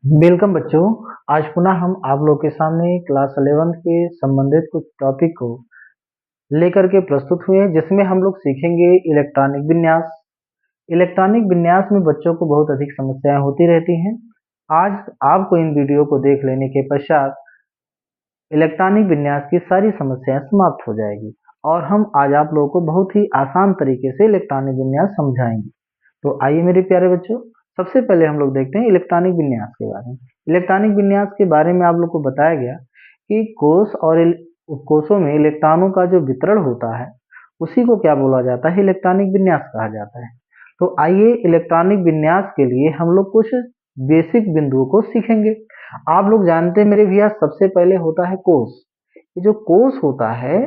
Welcome बच्चों। आज पुनः हम आप लोग के सामने क्लास 11 के संबंधित कुछ टॉपिक को लेकर के प्रस्तुत हुए हैं, जिसमें हम लोग सीखेंगे इलेक्ट्रॉनिक विन्यास। इलेक्ट्रॉनिक विन्यास में बच्चों को बहुत अधिक समस्याएं होती रहती हैं। आज आपको इन वीडियो को देख लेने के पश्चात इलेक्ट्रॉनिक विन्यास की सारी समस्याएं समाप्त हो जाएगी और हम आज आप लोगों को बहुत ही आसान तरीके से इलेक्ट्रॉनिक विन्यास समझाएंगे। तो आइए मेरे प्यारे बच्चों, सबसे पहले हम लोग देखते हैं इलेक्ट्रॉनिक विन्यास के बारे में। इलेक्ट्रॉनिक विन्यास के बारे में आप लोग को बताया गया कि कोष और कोषों में इलेक्ट्रॉनों का जो वितरण होता है उसी को क्या बोला जाता है, इलेक्ट्रॉनिक विन्यास कहा जाता है। तो आइए इलेक्ट्रॉनिक विन्यास के लिए हम लोग कुछ बेसिक बिंदुओं को सीखेंगे। आप लोग जानते हैं मेरे भैया, सबसे पहले होता है कोष। ये जो कोष होता है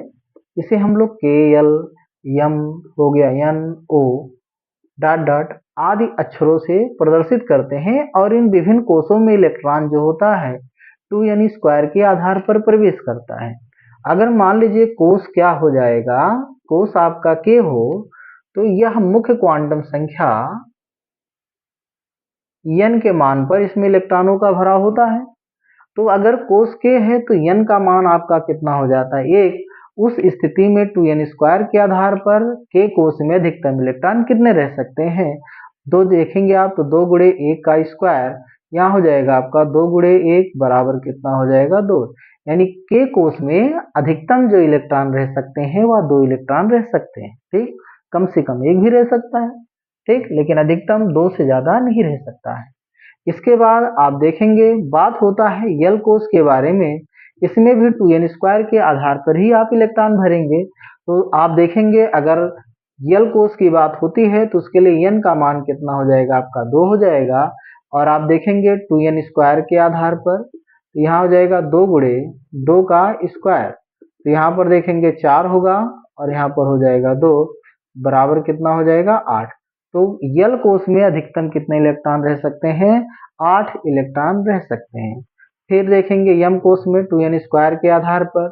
इसे हम लोग के एल एम हो गया एन ओ डॉट डॉट आदि अक्षरों से प्रदर्शित करते हैं और इन विभिन्न कोषों में इलेक्ट्रॉन जो होता है 2 यानी स्क्वायर के आधार पर प्रवेश करता है। अगर मान लीजिए कोष क्या हो जाएगा, कोष आपका के हो, तो यह मुख्य क्वांटम संख्या n के मान पर इसमें इलेक्ट्रॉनों का भरा होता है। तो अगर कोस के है तो n का मान आपका कितना हो जाता है, एक। उस स्थिति में 2n स्क्वायर के आधार पर के कोस में अधिकतम इलेक्ट्रॉन कितने रह सकते हैं, दो देखेंगे आप तो 2 गुणे 1 का स्क्वायर यहाँ हो जाएगा आपका 2 गुणे 1 बराबर कितना हो जाएगा 2। यानी के कोस में अधिकतम जो इलेक्ट्रॉन रह सकते हैं वह 2 इलेक्ट्रॉन रह सकते हैं। ठीक, कम से कम एक भी रह सकता है, ठीक, लेकिन अधिकतम 2 से ज्यादा नहीं रह सकता है। इसके बाद आप देखेंगे बात होता है यल कोष के बारे में। इसमें भी 2n स्क्वायर के आधार पर ही आप इलेक्ट्रॉन भरेंगे। तो आप देखेंगे अगर यल कोष की बात होती है तो उसके लिए n का मान कितना हो जाएगा, आपका 2 हो जाएगा। और आप देखेंगे 2n स्क्वायर के आधार पर तो यहाँ हो जाएगा 2 गुणे 2 का स्क्वायर, तो यहाँ पर देखेंगे 4 होगा और यहाँ पर हो जाएगा 2 बराबर कितना हो जाएगा 8। तो यल कोष में अधिकतम कितने इलेक्ट्रॉन रह सकते हैं, 8 इलेक्ट्रॉन रह सकते हैं। फिर देखेंगे यम कोष में 2n स्क्वायर के आधार पर,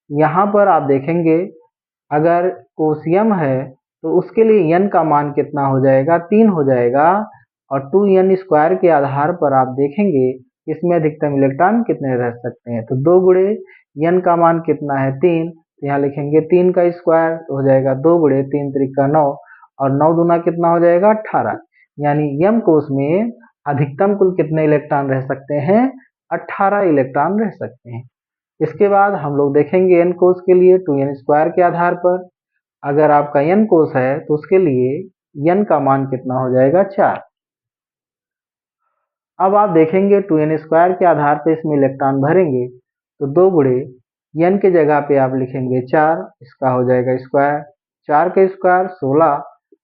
यहाँ पर आप देखेंगे अगर कोष यम है तो उसके लिए n का मान कितना हो जाएगा, 3 हो जाएगा। और 2n स्क्वायर के आधार पर आप देखेंगे इसमें अधिकतम इलेक्ट्रॉन कितने रह सकते हैं, तो 2 गुणे n का मान कितना है 3, तो यहाँ लिखेंगे 3 का स्क्वायर तो हो जाएगा 2 गुणे 3 त्रिका 9 और 9 दूना कितना हो जाएगा 18। यानी यम कोष में अधिकतम कुल कितने इलेक्ट्रॉन रह सकते हैं, 18 इलेक्ट्रॉन रह सकते हैं। इसके बाद हम लोग देखेंगे एन कोष के लिए 2n स्क्वायर के आधार पर, अगर आपका n कोष है तो उसके लिए n का मान कितना हो जाएगा 4। अब आप देखेंगे 2n स्क्वायर के आधार पर इसमें इलेक्ट्रॉन भरेंगे तो 2 गुणे n के जगह पे आप लिखेंगे 4, इसका हो जाएगा स्क्वायर, 4 का स्क्वायर 16,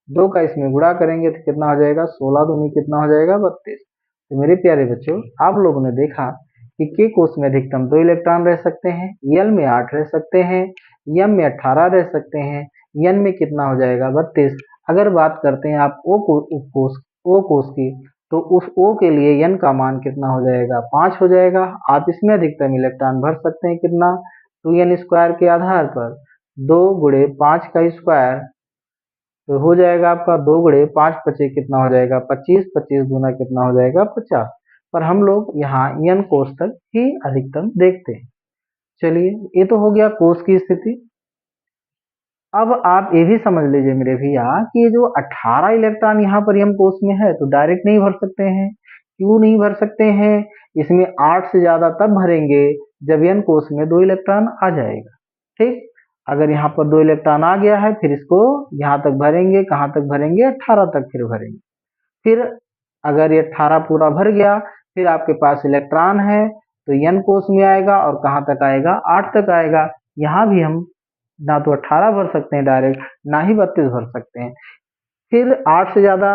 2 का इसमें गुणा करेंगे तो कितना हो जाएगा 16 दूनी कितना हो जाएगा 32। तो मेरे प्यारे बच्चों, आप लोगों ने देखा कि के कोष में अधिकतम 2 इलेक्ट्रॉन रह सकते हैं, यल में 8 रह सकते हैं, यम में 18 रह सकते हैं, n में कितना हो जाएगा 32। अगर बात करते हैं आप ओ कोष की, तो उस O के लिए n का मान कितना हो जाएगा 5 हो जाएगा। आप इसमें अधिकतम इलेक्ट्रॉन भर सकते हैं कितना, 2n स्क्वायर के आधार पर 2 गुणे 5 का स्क्वायर तो हो जाएगा आपका 2 गुणे 5 पचे कितना हो जाएगा 25, 25 दूना कितना हो जाएगा 50। पर हम लोग यहाँ n कोष तक ही अधिकतम देखते हैं। चलिए, ये तो हो गया कोष की स्थिति। अब आप ये भी समझ लीजिए मेरे भैया कि ये जो 18 इलेक्ट्रॉन यहाँ पर m कोष में है तो डायरेक्ट नहीं भर सकते हैं। क्यों नहीं भर सकते हैं, इसमें 8 से ज्यादा तब भरेंगे जब n कोष में 2 इलेक्ट्रॉन आ जाएगा। ठीक, अगर यहाँ पर 2 इलेक्ट्रॉन आ गया है फिर इसको यहाँ तक भरेंगे, कहाँ तक भरेंगे 18 तक फिर भरेंगे। फिर अगर ये 18 पूरा भर गया फिर आपके पास इलेक्ट्रॉन है तो n कोष में आएगा और कहाँ तक आएगा 8 तक आएगा। यहाँ भी हम ना तो 18 भर सकते हैं डायरेक्ट, ना ही 32 भर सकते हैं। फिर 8 से ज्यादा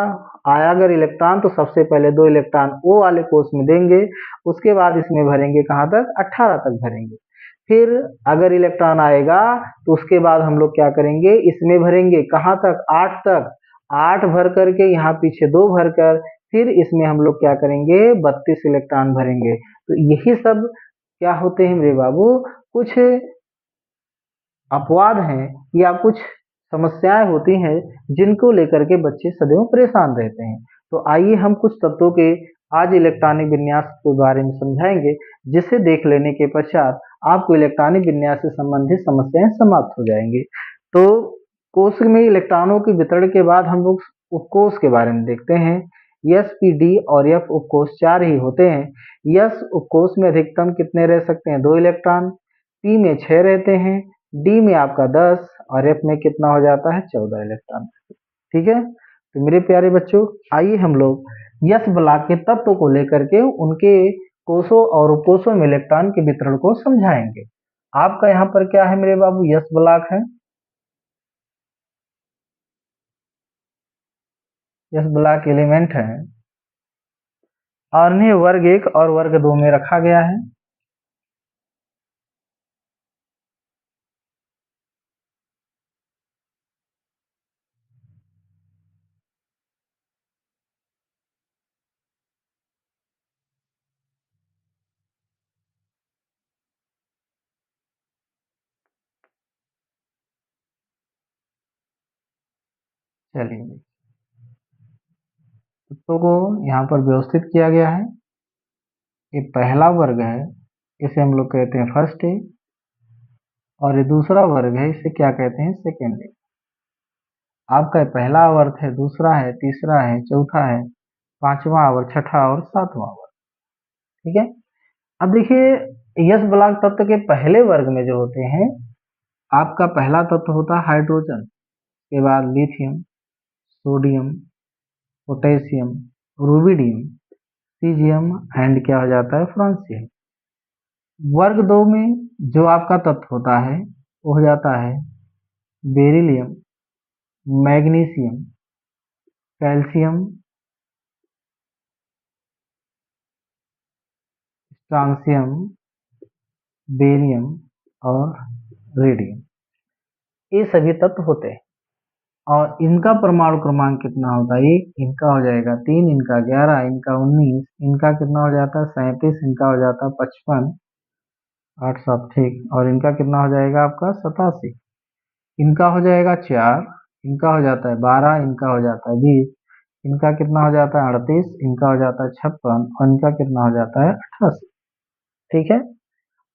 आया अगर इलेक्ट्रॉन तो सबसे पहले 2 इलेक्ट्रॉन O वाले कोष में देंगे, उसके बाद इसमें भरेंगे कहाँ तक 18 तक भरेंगे। फिर अगर इलेक्ट्रॉन आएगा तो उसके बाद हम लोग क्या करेंगे, इसमें भरेंगे कहाँ तक 8 तक, 8 भर करके यहाँ पीछे 2 भर कर फिर इसमें हम लोग क्या करेंगे 32 इलेक्ट्रॉन भरेंगे। तो यही सब क्या होते हैं मेरे बाबू, कुछ अपवाद हैं या कुछ समस्याएं होती हैं जिनको लेकर के बच्चे सदैव परेशान रहते हैं। तो आइए हम कुछ तत्वों के आज इलेक्ट्रॉनिक विन्यास के बारे में समझाएंगे, जिसे देख लेने के पश्चात आपको इलेक्ट्रॉनिक विन्यास से संबंधित समस्याएं समाप्त हो जाएंगी। तो कोश में इलेक्ट्रॉनों के वितरण के बाद हम लोग उपकोश के बारे में देखते हैं। एस, पी, डी और एफ उपकोश 4 ही होते हैं। एस उपकोश में अधिकतम कितने रह सकते हैं? 2 इलेक्ट्रॉन। पी में 6 रहते हैं। डी में आपका 10 और एफ में कितना हो जाता है? 14 इलेक्ट्रॉन। ठीक है, तो मेरे प्यारे बच्चों, आइए हम लोग यस ब्लॉक के तत्व को लेकर के उनके कोषों और उपकोषों में इलेक्ट्रॉन के वितरण को समझाएंगे। आपका यहाँ पर क्या है मेरे बाबू? यस ब्लॉक है। यस ब्लॉक एलिमेंट है और इन्हें वर्ग 1 और वर्ग 2 में रखा गया है। चलिए, तत्वों को यहाँ पर व्यवस्थित किया गया है। ये पहला वर्ग है, इसे हम लोग कहते हैं फर्स्ट ए, और ये दूसरा वर्ग है, इसे क्या कहते हैं? सेकेंड ए। आपका पहला आवर्त है, दूसरा है, तीसरा है, चौथा है, पांचवा आवर्त, छठा और सातवां आवर्त। ठीक है, अब देखिए यस ब्लॉक तत्व के पहले वर्ग में जो होते हैं, आपका पहला तत्व होता है हाइड्रोजन, के बाद lithium, sodium, potassium, rubidium, caesium and क्या हो जाता है? फ्रांसियम। वर्ग 2 में जो आपका तत्व होता है वो हो जाता है beryllium, magnesium, calcium, strontium, barium और रेडियम। ये सभी तत्व होते हैं और इनका परमाणु क्रमांक कितना होता है? इनका हो जाएगा 3, इनका 11, इनका 19, इनका कितना हो जाता है? 37, इनका हो जाता है 55, 8 7 ठीक, और इनका कितना हो जाएगा आपका? 87, इनका हो जाएगा 4, इनका हो जाता है 12, इनका हो जाता है 20, इनका कितना हो जाता है? 38, इनका हो जाता है 56 और इनका कितना हो जाता है? 88। ठीक है,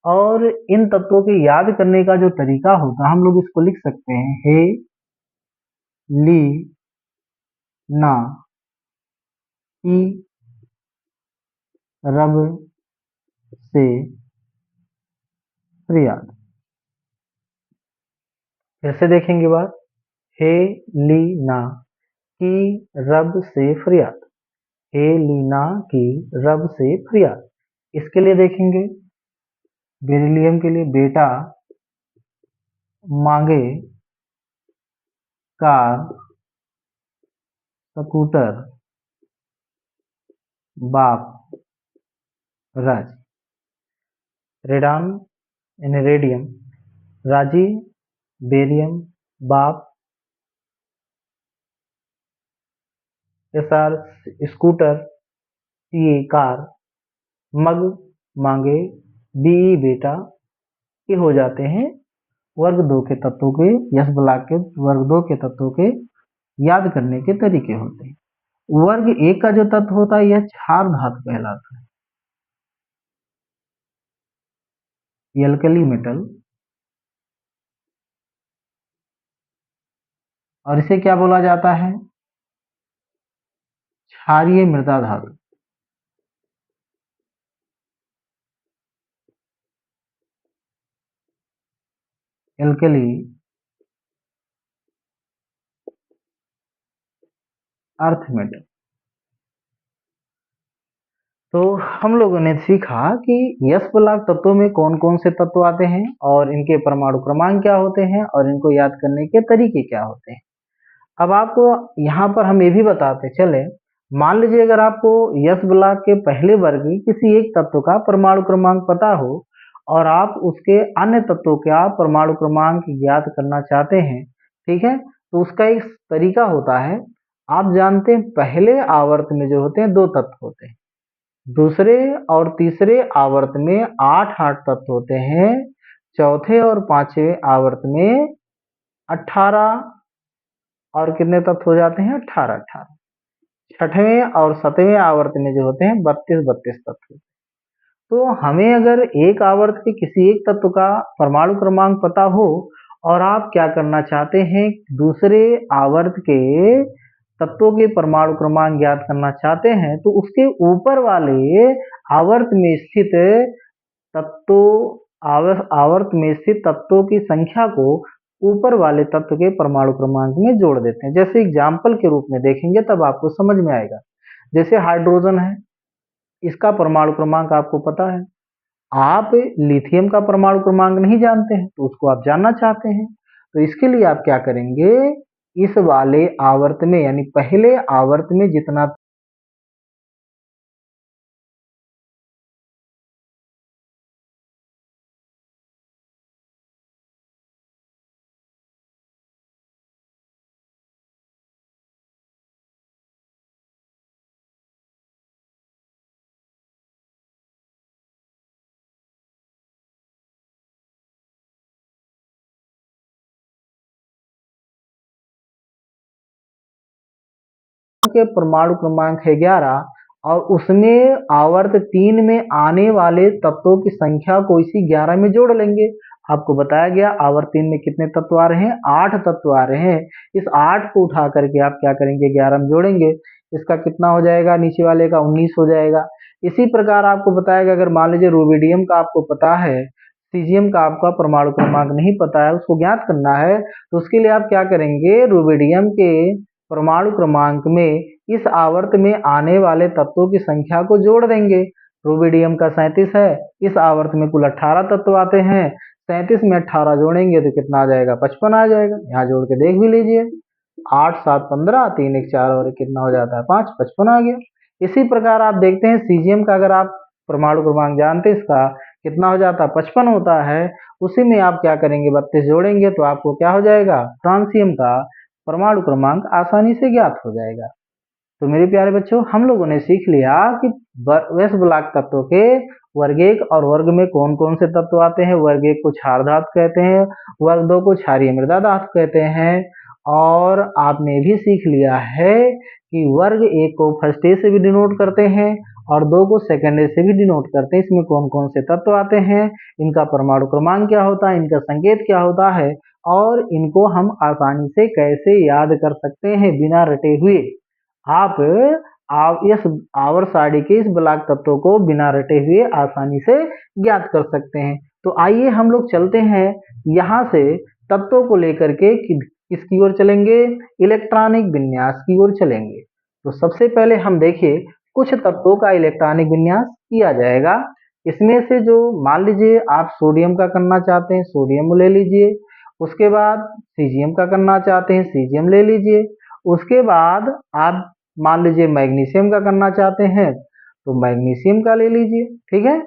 और इन तत्वों के याद करने का जो तरीका होता है, हम लोग इसको लिख सकते हैं हे ली ना की रब से फरियाद। फिर से देखेंगे बात, हे ली ना की रब से फरियाद। हे लीना की रब से फरियाद। इसके लिए देखेंगे, बेरिलियम के लिए बेटा मांगे कार, स्कूटर, बाप राज। रेडान यानी रेडियम, राजी, बेरियम, बाप, एसआर स्कूटर, सीए कार, मग मांगे, बीई बेटा, ये हो जाते हैं वर्ग 2 के तत्वों के, यस ब्लॉक के वर्ग 2 के तत्वों के याद करने के तरीके होते हैं। वर्ग 1 का जो तत्व होता है यह क्षार धातु कहलाता है, एल्कली मेटल, और इसे क्या बोला जाता है? क्षारीय मृदा धातु। Alkali earth metal. तो हम लोगों ने सीखा कि यस ब्लॉक तत्वों में कौन कौन से तत्व आते हैं और इनके परमाणु क्रमांक क्या होते हैं और इनको याद करने के तरीके क्या होते हैं। अब आपको यहाँ पर हम ये भी बताते चले, मान लीजिए अगर आपको यस ब्लॉक के पहले वर्ग की किसी एक तत्व का परमाणु क्रमांक पता हो और आप उसके अन्य तत्वों का परमाणु क्रमांक याद करना चाहते हैं, ठीक है, तो उसका एक तरीका होता है। आप जानते हैं पहले आवर्त में जो होते हैं 2 तत्व होते हैं, दूसरे और तीसरे आवर्त में 8 तत्व होते हैं, चौथे और पांचवें आवर्त में 18 और कितने तत्व हो जाते हैं? 18 18। छठवें और 7वें आवर्त में जो होते हैं 32-32 तत्व। तो हमें अगर एक आवर्त के किसी एक तत्व का परमाणु क्रमांक पता हो और आप क्या करना चाहते हैं, दूसरे आवर्त के तत्वों के परमाणु क्रमांक ज्ञात करना चाहते हैं, तो उसके ऊपर वाले आवर्त में स्थित आवर्त में स्थित तत्वों की संख्या को ऊपर वाले तत्व के परमाणु क्रमांक में जोड़ देते हैं। जैसे एग्जाम्पल के रूप में देखेंगे तब आपको समझ में आएगा। जैसे हाइड्रोजन है, इसका परमाणु क्रमांक आपको पता है। आप लिथियम का परमाणु क्रमांक नहीं जानते हैं तो उसको आप जानना चाहते हैं, तो इसके लिए आप क्या करेंगे, इस वाले आवर्त में यानी पहले आवर्त में जितना के परमाणु क्रमांक है 11 और उसमें आवर्त 3 में आने वाले तत्वों की संख्या को इसी 11 में जोड़ लेंगे। आपको बताया गया आवर्त 3 में कितने तत्व आ रहे हैं, 8 तत्व आ रहे हैं। इस 8 को उठा करके आप क्या करेंगे, 11 में जोड़ेंगे। इसका कितना हो जाएगा, नीचे वाले का 19 हो जाएगा। इसी प्रकार आपको बताया गया, अगर मान लीजिए रूबिडियम का आपको पता है, सीजियम का आपका परमाणु क्रमांक नहीं पता है, उसको ज्ञात करना है, तो उसके लिए आप क्या करेंगे, रूबिडियम के परमाणु क्रमांक में इस आवर्त में आने वाले तत्वों की संख्या को जोड़ देंगे। रूबिडियम का 37 है, इस आवर्त में कुल 18 तत्व आते हैं, 37 में 18 जोड़ेंगे तो कितना आ जाएगा, 55 आ जाएगा। यहाँ जोड़ के देख भी लीजिए, 8 7 15, 3 1 4 और कितना हो जाता है 5, 55 आ गया। इसी प्रकार आप देखते हैं सीजियम का अगर आप परमाणु क्रमांक जानते हैं, इसका कितना हो जाता है, 55 होता है। उसी में आप क्या करेंगे, 32 जोड़ेंगे तो आपको क्या हो जाएगा, फ्रांसियम का परमाणु क्रमांक आसानी से ज्ञात हो जाएगा। तो मेरे प्यारे बच्चों, हम लोगों ने सीख लिया कि व्यस्त ब्लॉक तत्वों के वर्ग एक और वर्ग में कौन कौन से तत्व आते हैं। वर्ग एक को क्षार धातु कहते हैं, वर्ग दो को क्षारीय मृदा धातु कहते हैं। और आपने भी सीख लिया है कि वर्ग एक को फर्स्ट ए से भी डिनोट करते हैं और दो को सेकंड ए से भी डिनोट करते हैं। इसमें कौन कौन से तत्व आते हैं, इनका परमाणु क्रमांक क्या होता है, इनका संकेत क्या होता है और इनको हम आसानी से कैसे याद कर सकते हैं बिना रटे हुए। आप इस आवर्त सारणी के इस ब्लॉक तत्वों को बिना रटे हुए आसानी से ज्ञात कर सकते हैं। तो आइए हम लोग चलते हैं यहाँ से तत्वों को लेकर के किसकी ओर चलेंगे, इलेक्ट्रॉनिक विन्यास की ओर चलेंगे। तो सबसे पहले हम देखिए कुछ तत्वों का इलेक्ट्रॉनिक विन्यास किया जाएगा। इसमें से जो मान लीजिए आप सोडियम का करना चाहते हैं, सोडियम ले लीजिए। उसके बाद सीजियम का करना चाहते हैं, सीजियम ले लीजिए। उसके बाद आप मान लीजिए मैग्नीशियम का करना चाहते हैं तो मैग्नीशियम का ले लीजिए, ठीक है।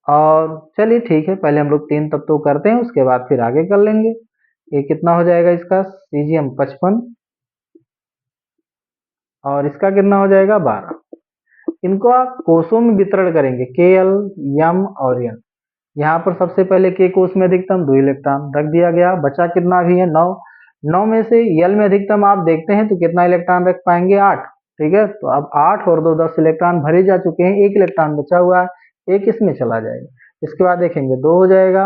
और चलिए ठीक है, पहले हम लोग 3 तत्वों करते हैं, उसके बाद फिर आगे कर लेंगे। ये कितना हो जाएगा, इसका सीजियम 55 और इसका कितना हो जाएगा 12। इनको आप कोषों में वितरण करेंगे, Kl, M और N। यहाँ पर सबसे पहले के कोष में अधिकतम 2 इलेक्ट्रॉन रख दिया गया, बचा कितना भी है 9। 9 में से यल में अधिकतम आप देखते हैं तो कितना इलेक्ट्रॉन रख पाएंगे, 8, ठीक है। तो अब 8 और 2 10 इलेक्ट्रॉन भरे जा चुके हैं, 1 इलेक्ट्रॉन बचा हुआ है, एक इसमें चला जाएगा। इसके बाद देखेंगे 2 हो जाएगा,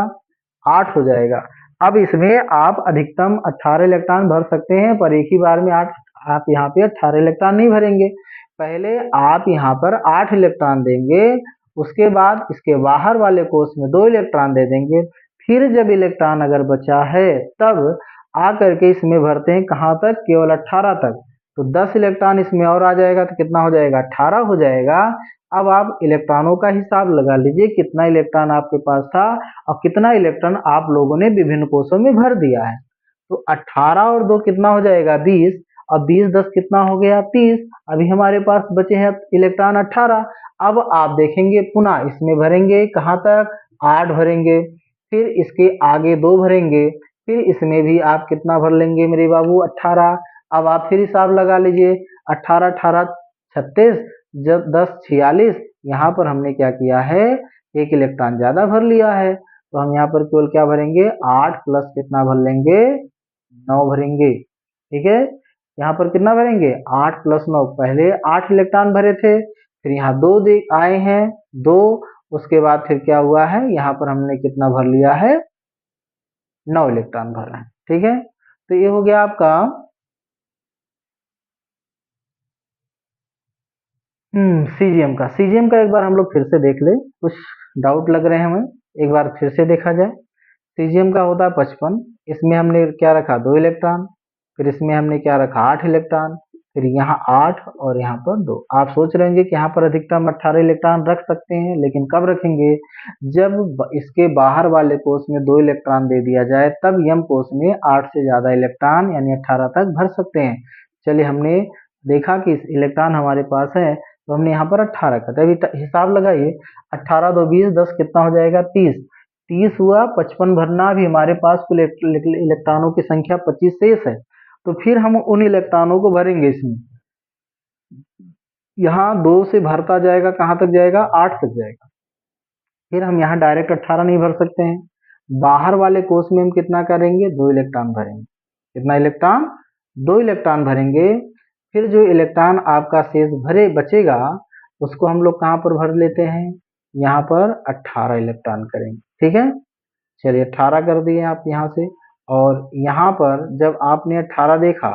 8 हो जाएगा। अब इसमें आप अधिकतम 18 इलेक्ट्रॉन भर सकते हैं, पर एक ही बार में आप यहाँ पे 18 इलेक्ट्रॉन नहीं भरेंगे। पहले आप यहाँ पर 8 इलेक्ट्रॉन देंगे, उसके बाद इसके बाहर वाले कोष में 2 इलेक्ट्रॉन दे देंगे। फिर जब इलेक्ट्रॉन अगर बचा है तब आकर के इसमें भरते हैं, कहाँ तक, केवल 18 तक। तो 10 इलेक्ट्रॉन इसमें और आ जाएगा तो कितना हो जाएगा, 18 हो जाएगा। अब आप इलेक्ट्रॉनों का हिसाब लगा लीजिए, कितना इलेक्ट्रॉन आपके पास था और कितना इलेक्ट्रॉन आप लोगों ने विभिन्न कोषों में भर दिया है। तो 18 और 2 कितना हो जाएगा, 20 और 20 10 कितना हो गया, 30। अभी हमारे पास बचे हैं इलेक्ट्रॉन 18। अब आप देखेंगे पुनः इसमें भरेंगे, कहाँ तक, 8 भरेंगे। फिर इसके आगे 2 भरेंगे, फिर इसमें भी आप कितना भर लेंगे मेरे बाबू, 18। अब आप फिर हिसाब लगा लीजिए, 18 18 36, जब 10 46। यहाँ पर हमने क्या किया है, एक इलेक्ट्रॉन ज्यादा भर लिया है, तो हम यहाँ पर केवल क्या भरेंगे, 8 प्लस कितना भर लेंगे, 9 भरेंगे, ठीक है। यहाँ पर कितना भरेंगे 8 + 9, पहले 8 इलेक्ट्रॉन भरे थे, फिर यहाँ 2 आए हैं 2, उसके बाद फिर क्या हुआ है यहाँ पर हमने कितना भर लिया है 9 इलेक्ट्रॉन भरा है। ठीक है, तो ये हो गया आपका सीजीएम का एक बार हम लोग फिर से देख ले, कुछ डाउट लग रहे हैं हमें, एक बार फिर से देखा जाए। सीजीएम का होता है 55, इसमें हमने क्या रखा 2 इलेक्ट्रॉन, फिर इसमें हमने क्या रखा 8 इलेक्ट्रॉन, फिर यहाँ 8 और यहाँ पर 2। आप सोच रहे होंगे कि यहाँ पर अधिकतम 18 इलेक्ट्रॉन रख सकते हैं, लेकिन कब रखेंगे जब इसके बाहर वाले कोष में 2 इलेक्ट्रॉन दे दिया जाए, तब यम कोष में 8 से ज्यादा इलेक्ट्रॉन यानी 18 तक भर सकते हैं। चलिए हमने देखा कि इलेक्ट्रॉन हमारे पास है, तो हमने यहाँ पर 18 का, अभी हिसाब लगाइए 18 2 20 10 कितना हो जाएगा 30, 30 हुआ, 55 भरना, भी हमारे पास कुल इलेक्ट्रॉनों की संख्या 25 शेष है। तो फिर हम उन इलेक्ट्रॉनों को भरेंगे इसमें, यहाँ 2 से भरता जाएगा, कहाँ तक जाएगा 8 तक जाएगा, फिर हम यहाँ डायरेक्ट 18 नहीं भर सकते हैं, बाहर वाले कोष में हम कितना करेंगे 2 इलेक्ट्रॉन भरेंगे, कितना इलेक्ट्रॉन 2 इलेक्ट्रॉन भरेंगे, फिर जो इलेक्ट्रॉन आपका शेष भरे बचेगा उसको हम लोग कहाँ पर भर लेते हैं, यहाँ पर 18 इलेक्ट्रॉन करेंगे। ठीक है, चलिए 18 कर दिए आप यहाँ से, और यहाँ पर जब आपने 18 देखा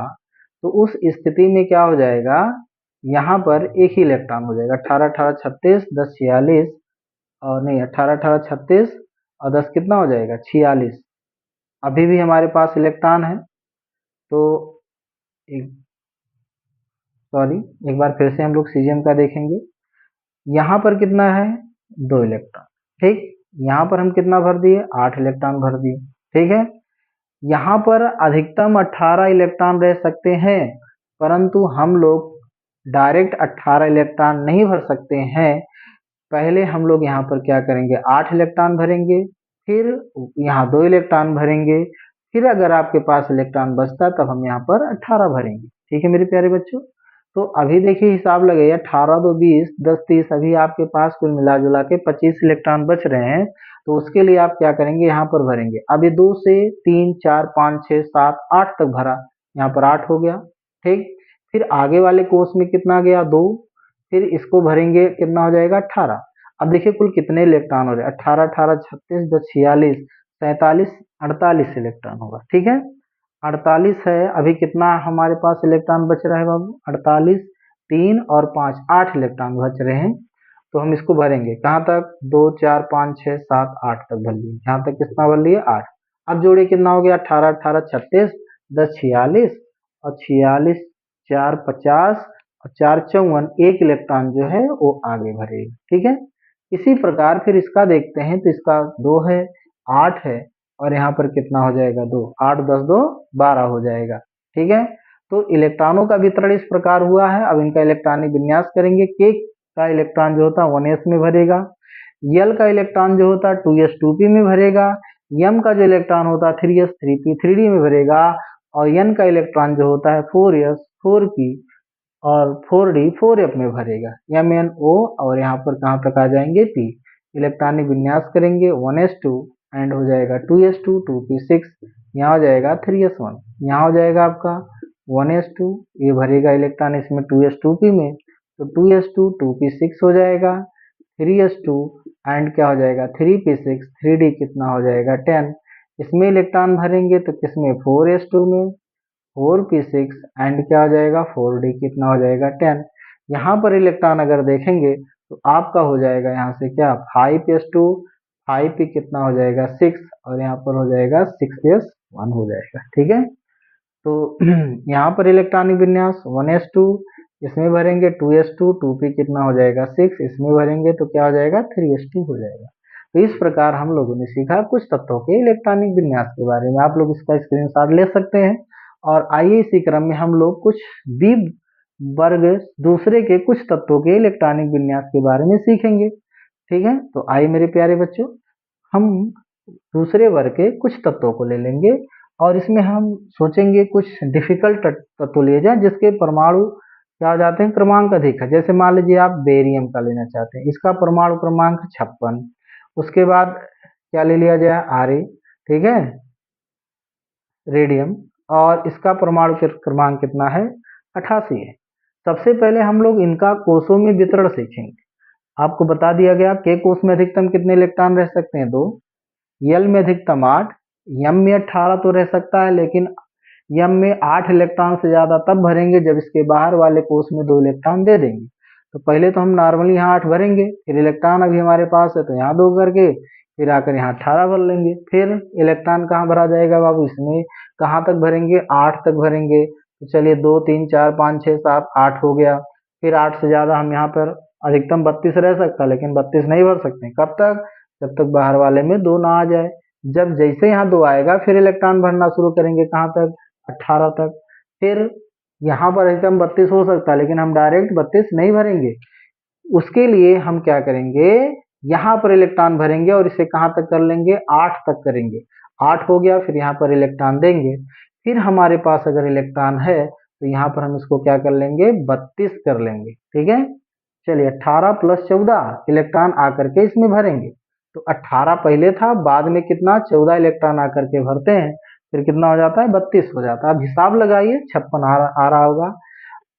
तो उस स्थिति में क्या हो जाएगा, यहाँ पर एक ही इलेक्ट्रॉन हो जाएगा, 18 18 36 10 46, और नहीं 18 18 36 और 10 कितना हो जाएगा 46, अभी भी हमारे पास इलेक्ट्रॉन है। तो एक सॉरी एक बार फिर से हम लोग सीजीएम का देखेंगे, यहाँ पर कितना है 2 इलेक्ट्रॉन, ठीक, यहाँ पर हम कितना भर दिए 8 इलेक्ट्रॉन भर दिए। ठीक है, यहाँ पर अधिकतम 18 इलेक्ट्रॉन रह सकते हैं, परंतु हम लोग डायरेक्ट 18 इलेक्ट्रॉन नहीं भर सकते हैं, पहले हम लोग यहाँ पर क्या करेंगे 8 इलेक्ट्रॉन भरेंगे, फिर यहाँ 2 इलेक्ट्रॉन भरेंगे, फिर अगर आपके पास इलेक्ट्रॉन बचता है तब हम यहाँ पर 18 भरेंगे। ठीक है मेरे प्यारे बच्चों, तो अभी देखिए हिसाब लगाइए 18 2 20 10 30, अभी आपके पास कुल मिला जुला के 25 इलेक्ट्रॉन बच रहे हैं, तो उसके लिए आप क्या करेंगे यहाँ पर भरेंगे, अभी 2 से 3 4 5 6 7 8 तक भरा, यहाँ पर 8 हो गया। ठीक, फिर आगे वाले कोष में कितना गया 2, फिर इसको भरेंगे कितना हो जाएगा 18। अब देखिए कुल कितने इलेक्ट्रॉन हो रहे हैं 18 18 36 10 46 47 48 इलेक्ट्रॉन होगा। ठीक है, 48 है, अभी कितना हमारे पास इलेक्ट्रॉन बच रहा है बाबू 48, 3 और 5 8 इलेक्ट्रॉन बच रहे हैं, तो हम इसको भरेंगे कहाँ तक 2 4 5 6 7 8 तक भर लिए, यहाँ तक कितना भर लिए 8। अब जोड़िए कितना हो गया 18 18 36 10 46 और 46 4 50 और 4 54, एक इलेक्ट्रॉन जो है वो आगे भरेगा। ठीक है, इसी प्रकार फिर इसका देखते हैं, तो इसका 2 है 8 है, और यहाँ पर कितना हो जाएगा 2 8 10 2 12 हो जाएगा। ठीक है, तो इलेक्ट्रॉनों का वितरण इस प्रकार हुआ है। अब इनका इलेक्ट्रॉनिक विन्यास करेंगे, के का इलेक्ट्रॉन जो होता है 1s में भरेगा, यल का इलेक्ट्रॉन जो होता है 2s 2p में भरेगा, यम का जो इलेक्ट्रॉन होता है 3s 3p 3d में भरेगा, और एन का इलेक्ट्रॉन जो होता है 4s 4p और 4d 4f में भरेगा, MnO, और यहाँ पर कहाँ तक आ जाएंगे p। इलेक्ट्रॉनिक विन्यास करेंगे 1s2 एंड हो जाएगा 2s2 2p6, यहाँ हो जाएगा 3s1, यहाँ हो जाएगा आपका 1s2, ये भरेगा इलेक्ट्रॉन इसमें 2s 2p में, तो 2s2 2p6 हो जाएगा, 3s2 एंड क्या हो जाएगा 3p6, 3d कितना हो जाएगा 10, इसमें इलेक्ट्रॉन भरेंगे तो किसमें 4s2 में, 4p6 एंड क्या हो जाएगा 4d कितना हो जाएगा 10। यहाँ पर इलेक्ट्रॉन अगर देखेंगे तो आपका हो जाएगा यहाँ से क्या 5s2, 5p कितना हो जाएगा 6, और यहाँ पर हो जाएगा 6s1 हो जाएगा। ठीक है, तो यहाँ पर इलेक्ट्रॉनिक विन्यास 1s2, इसमें भरेंगे 2s2 2p कितना हो जाएगा 6, इसमें भरेंगे तो क्या हो जाएगा 3s2 हो जाएगा। तो इस प्रकार हम लोगों ने सीखा कुछ तत्वों के इलेक्ट्रॉनिक विन्यास के बारे में, आप लोग इसका स्क्रीनशॉट ले सकते हैं। और आइए इसी क्रम में हम लोग कुछ बी वर्ग दूसरे के कुछ तत्वों के इलेक्ट्रॉनिक विन्यास के बारे में सीखेंगे। ठीक है, तो आइए मेरे प्यारे बच्चों, हम दूसरे वर्ग के कुछ तत्वों को ले लेंगे, और इसमें हम सोचेंगे कुछ डिफिकल्ट तत्व लिए जाए जिसके परमाणु क्या हो जाते हैं क्रमांक अधिक है। जैसे मान लीजिए आप बेरियम का लेना चाहते हैं, इसका परमाणु क्रमांक 56, उसके बाद क्या ले लिया जाए Ra, ठीक है, रेडियम, और इसका परमाणु क्रमांक कितना है, 88 है। सबसे पहले हम लोग इनका कोषों में वितरण सीखेंगे। आपको बता दिया गया के कोष में अधिकतम कितने इलेक्ट्रॉन रह सकते हैं, 2, यल में अधिकतम 8, यम में 18 तो रह सकता है, लेकिन यम में 8 इलेक्ट्रॉन से ज़्यादा तब भरेंगे जब इसके बाहर वाले कोष में 2 इलेक्ट्रॉन दे देंगे। तो पहले तो हम नॉर्मली यहाँ 8 भरेंगे, फिर इलेक्ट्रॉन अभी हमारे पास है तो यहाँ 2 करके फिर आकर यहाँ 18 भर लेंगे। फिर इलेक्ट्रॉन कहाँ भरा जाएगा बाबू, इसमें कहाँ तक भरेंगे, 8 तक भरेंगे। तो चलिए 2 3 4 5 6 7 8 हो गया। फिर 8 से ज़्यादा हम यहाँ पर अधिकतम 32 रह सकता है, लेकिन 32 नहीं भर सकते। कब तक, जब तक बाहर वाले में 2 ना आ जाए। जब जैसे यहाँ 2 आएगा फिर इलेक्ट्रॉन भरना शुरू करेंगे, कहाँ तक, 18 तक। फिर यहाँ पर अधिकतम 32 हो सकता है, लेकिन हम डायरेक्ट 32 नहीं भरेंगे। उसके लिए हम क्या करेंगे, यहाँ पर इलेक्ट्रॉन भरेंगे और इसे कहाँ तक कर लेंगे, 8 तक करेंगे। 8 हो गया, फिर यहाँ पर इलेक्ट्रॉन देंगे। फिर हमारे पास अगर इलेक्ट्रॉन है तो यहाँ पर हम इसको क्या कर लेंगे, 32 कर लेंगे। ठीक है, चलिए 18 + 14 इलेक्ट्रॉन आकर के इसमें भरेंगे। तो 18 पहले था, बाद में कितना, 14 इलेक्ट्रॉन आकर के भरते हैं, फिर कितना हो जाता है, 32 हो जाता है। अब हिसाब लगाइए, 56 आ रहा होगा।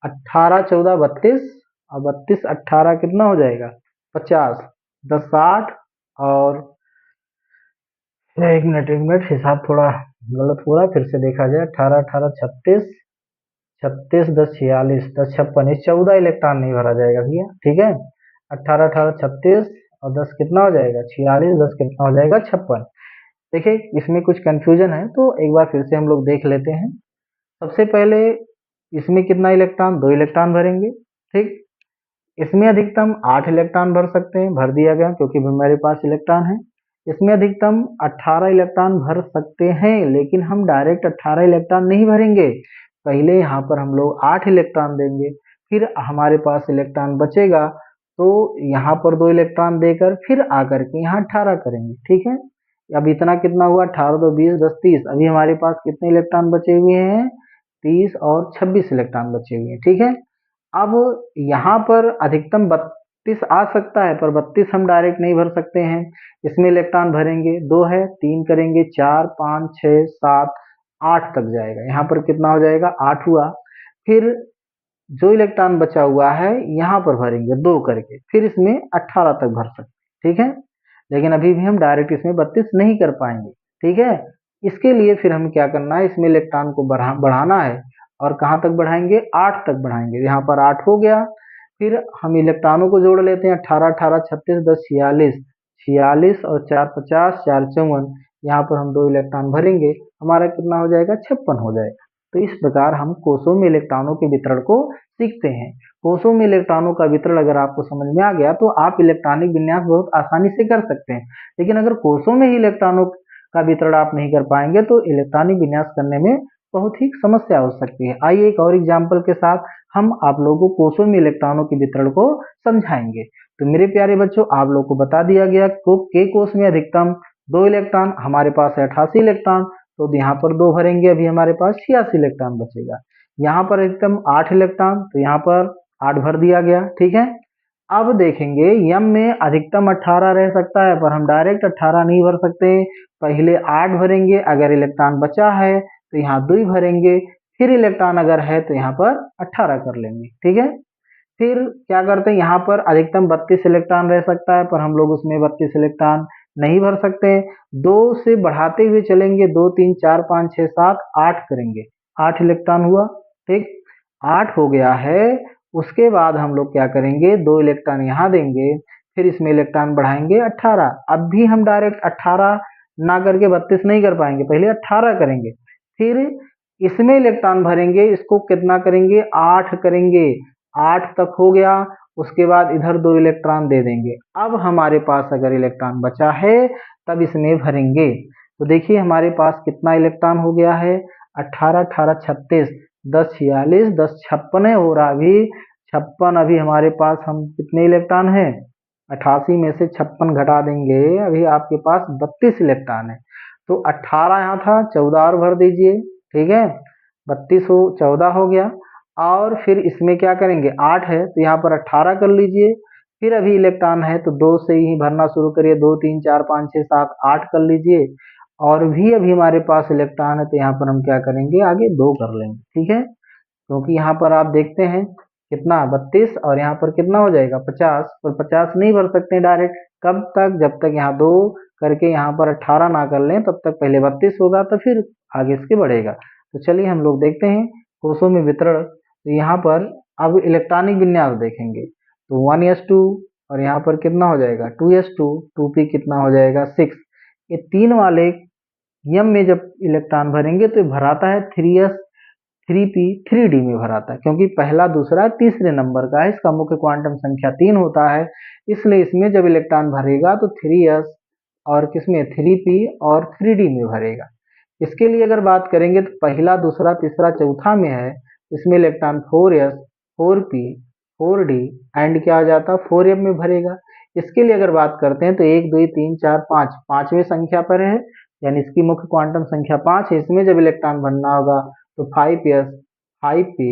18 14 32 और 32 18 कितना हो जाएगा, 50, 10 60 और 1 मिनट हिसाब थोड़ा गलत हो रहा है, फिर से देखा जाए। 18 18 36, 36 10 46 10 56, 14 इलेक्ट्रॉन नहीं भरा जाएगा भैया। ठीक है, 18 18 36 और 10 कितना हो जाएगा, 46, 10 कितना हो जाएगा, 56। देखिए इसमें कुछ कंफ्यूजन है तो एक बार फिर से हम लोग देख लेते हैं। सबसे पहले इसमें कितना इलेक्ट्रॉन, 2 इलेक्ट्रॉन भरेंगे। ठीक, इसमें अधिकतम 8 इलेक्ट्रॉन भर सकते हैं, भर दिया गया क्योंकि मेरे पास इलेक्ट्रॉन है। इसमें अधिकतम 18 इलेक्ट्रॉन भर सकते हैं, लेकिन हम डायरेक्ट 18 इलेक्ट्रॉन नहीं भरेंगे। पहले यहाँ पर हम लोग 8 इलेक्ट्रॉन देंगे, फिर हमारे पास इलेक्ट्रॉन बचेगा तो यहाँ पर 2 इलेक्ट्रॉन देकर फिर आकर के यहाँ 18 करेंगे। ठीक है, अब इतना कितना हुआ, 18 2 20 10 30। अभी हमारे पास कितने इलेक्ट्रॉन बचे हुए हैं, 30 और 26 इलेक्ट्रॉन बचे हुए हैं। ठीक है, अब यहाँ पर अधिकतम 32 आ सकता है, पर 32 हम डायरेक्ट नहीं भर सकते हैं। इसमें इलेक्ट्रॉन भरेंगे, 2 है, 3 करेंगे, 4 5 6 7 8 तक जाएगा। यहाँ पर कितना हो जाएगा, 8 हुआ। फिर जो इलेक्ट्रॉन बचा हुआ है यहाँ पर भरेंगे 2 करके, फिर इसमें 18 तक भर सकते। ठीक है, लेकिन अभी भी हम डायरेक्ट इसमें 32 नहीं कर पाएंगे। ठीक है, इसके लिए फिर हमें क्या करना है, इसमें इलेक्ट्रॉन को बढ़ाना है। और कहाँ तक बढ़ाएंगे, 8 तक बढ़ाएंगे। यहाँ पर 8 हो गया, फिर हम इलेक्ट्रॉनों को जोड़ लेते हैं, 18 18 36 10 46, 46 और 4 50 4 54। यहाँ पर हम 2 इलेक्ट्रॉन भरेंगे, हमारा कितना हो जाएगा, 56 हो जाएगा। तो इस प्रकार हम कोषों में इलेक्ट्रॉनों के वितरण को सीखते हैं। कोषों में इलेक्ट्रॉनों का वितरण अगर आपको समझ में आ गया तो आप इलेक्ट्रॉनिक विन्यास बहुत आसानी से कर सकते हैं। लेकिन अगर कोषों में ही इलेक्ट्रॉनों का वितरण आप नहीं कर पाएंगे तो इलेक्ट्रॉनिक विन्यास करने में बहुत ही समस्या हो सकती है। आइए एक और एग्जाम्पल के साथ हम आप लोगों को कोषों में इलेक्ट्रॉनों के वितरण को समझाएंगे। तो मेरे प्यारे बच्चों, आप लोग को बता दिया गया के कोष में अधिकतम 2 इलेक्ट्रॉन, हमारे पास है 88 इलेक्ट्रॉन, तो यहाँ पर 2 भरेंगे, अभी हमारे पास 86 इलेक्ट्रॉन बचेगा। यहाँ पर अधिकतम 8 इलेक्ट्रॉन, तो यहाँ पर 8 भर दिया गया। ठीक है, अब देखेंगे यम में अधिकतम 18 रह सकता है, पर हम डायरेक्ट 18 नहीं भर सकते। पहले 8 भरेंगे, अगर इलेक्ट्रॉन बचा है तो यहाँ 2 भरेंगे, फिर इलेक्ट्रॉन अगर है तो यहाँ पर 18 कर लेंगे। ठीक है, फिर क्या करते हैं, यहाँ पर अधिकतम 32 इलेक्ट्रॉन रह सकता है, पर हम लोग उसमें 32 इलेक्ट्रॉन नहीं भर सकते। 2 से बढ़ाते हुए चलेंगे, 2 3 4 5 6 7 8 करेंगे, 8 इलेक्ट्रॉन हुआ। ठीक, 8 हो गया है। उसके बाद हम लोग क्या करेंगे, 2 इलेक्ट्रॉन यहाँ देंगे, फिर इसमें इलेक्ट्रॉन बढ़ाएंगे 18। अब भी हम डायरेक्ट 18 ना करके 32 नहीं कर पाएंगे, पहले 18 करेंगे, फिर इसमें इलेक्ट्रॉन भरेंगे, इसको कितना करेंगे, 8 करेंगे, 8 तक हो गया। उसके बाद इधर 2 इलेक्ट्रॉन दे देंगे। अब हमारे पास अगर इलेक्ट्रॉन बचा है तब इसमें भरेंगे। तो देखिए हमारे पास कितना इलेक्ट्रॉन हो गया है, 18 18 36 10 46 10 56 हो रहा। अभी 56, अभी हमारे पास हम कितने इलेक्ट्रॉन है, 88 में से 56 घटा देंगे, अभी आपके पास 32 इलेक्ट्रॉन है। तो 18 यहाँ था, 14 और भर दीजिए। ठीक है, 32 हो, 14 हो गया। और फिर इसमें क्या करेंगे, 8 है तो यहाँ पर 18 कर लीजिए। फिर अभी इलेक्ट्रॉन है तो 2 से ही भरना शुरू करिए, 2 3 4 5 6 7 8 कर लीजिए। और भी अभी हमारे पास इलेक्ट्रॉन है, तो यहाँ पर हम क्या करेंगे, आगे 2 कर लेंगे, ठीक है। क्योंकि यहाँ पर आप देखते हैं कितना 32 और यहाँ पर कितना हो जाएगा 50, और 50 नहीं भर सकते डायरेक्ट, कब तक, जब तक यहाँ 2 करके यहाँ पर 18 ना कर लें, तब तक पहले 32 होगा तो फिर आगे इसके बढ़ेगा। तो चलिए हम लोग देखते हैं कोषों में वितरण। तो यहाँ पर अब इलेक्ट्रॉनिक विन्यास देखेंगे, तो 1s2 और यहाँ पर कितना हो जाएगा 2s2, 2p कितना हो जाएगा 6। ये 3 वाले यम में जब इलेक्ट्रॉन भरेंगे तो भराता है 3s 3p 3d में भराता है, क्योंकि पहला दूसरा तीसरे नंबर का है, इसका मुख्य क्वांटम संख्या 3 होता है, इसलिए इसमें जब इलेक्ट्रॉन भरेगा तो 3s और किसमें 3p और 3d में भरेगा। इसके लिए अगर बात करेंगे तो पहला दूसरा तीसरा चौथा में है, इसमें electron 4s 4p 4d and क्या हो जाता है 4f में भरेगा। इसके लिए अगर बात करते हैं तो 1 2 3 4 5 पांचवें संख्या पर है, यानी इसकी मुख्य क्वांटम संख्या 5 है, इसमें जब इलेक्ट्रॉन भरना होगा तो 5s 5p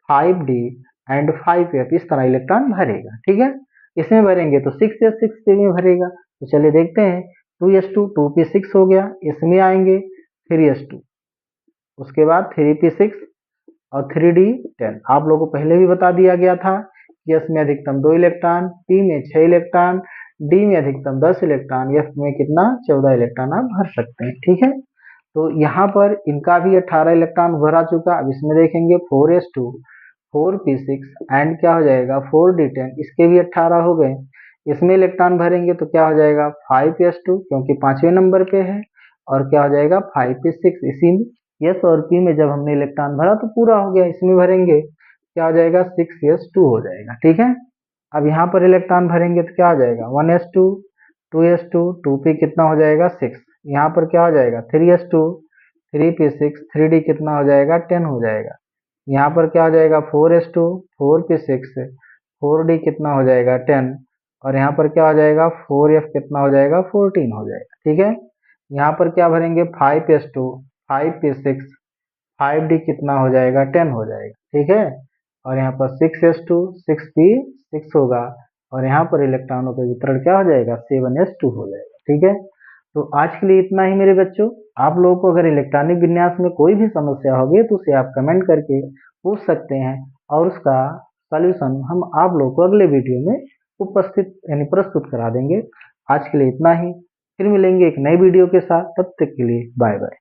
5d and 5f इस तरह इलेक्ट्रॉन भरेगा, ठीक है। इसमें भरेंगे तो 6s 6p में भरेगा। तो चलिए देखते हैं 2s2 2p 6 हो गया, इसमें आएंगे 3s2, उसके बाद 3p 6 और 3d 10। आप लोगों को पहले भी बता दिया गया था कि s में अधिकतम 2 इलेक्ट्रॉन, p में 6 इलेक्ट्रॉन, d में अधिकतम 10 इलेक्ट्रॉन, f में कितना 14 इलेक्ट्रॉन आप भर सकते हैं, ठीक है। तो यहाँ पर इनका भी 18 इलेक्ट्रॉन भरा चुका। अब इसमें देखेंगे 4s2 4p6 एंड क्या हो जाएगा 4d10, इसके भी 18 हो गए। इसमें इलेक्ट्रॉन भरेंगे तो क्या हो जाएगा 5s2, क्योंकि 5वें नंबर पे है, और क्या हो जाएगा 5p6। इसी s और p में जब हमने इलेक्ट्रॉन भरा तो पूरा हो गया, इसमें भरेंगे क्या हो जाएगा 6s2 हो जाएगा, ठीक है। अब यहाँ पर इलेक्ट्रॉन भरेंगे तो क्या हो जाएगा 1s2 2s2 2p कितना हो जाएगा 6, यहाँ पर क्या हो जाएगा 3s2 3p6 3d कितना हो जाएगा 10 हो जाएगा। यहाँ पर क्या हो जाएगा 4s2 4p6 4d कितना हो जाएगा 10, और यहाँ पर क्या हो जाएगा 4f कितना हो जाएगा 14 हो जाएगा, ठीक है। यहाँ पर क्या भरेंगे 5s2 5p6 5d कितना हो जाएगा 10 हो जाएगा, ठीक है। और यहाँ पर 6s2 6p6 होगा, और यहाँ पर इलेक्ट्रॉनों का वितरण क्या हो जाएगा 7s2 हो जाएगा, ठीक है। तो आज के लिए इतना ही मेरे बच्चों। आप लोगों को अगर इलेक्ट्रॉनिक विन्यास में कोई भी समस्या होगी तो उसे आप कमेंट करके पूछ सकते हैं, और उसका सॉल्यूशन हम आप लोगों को अगले वीडियो में उपस्थित यानी प्रस्तुत करा देंगे। आज के लिए इतना ही, फिर मिलेंगे एक नई वीडियो के साथ, तब तक के लिए बाय बाय।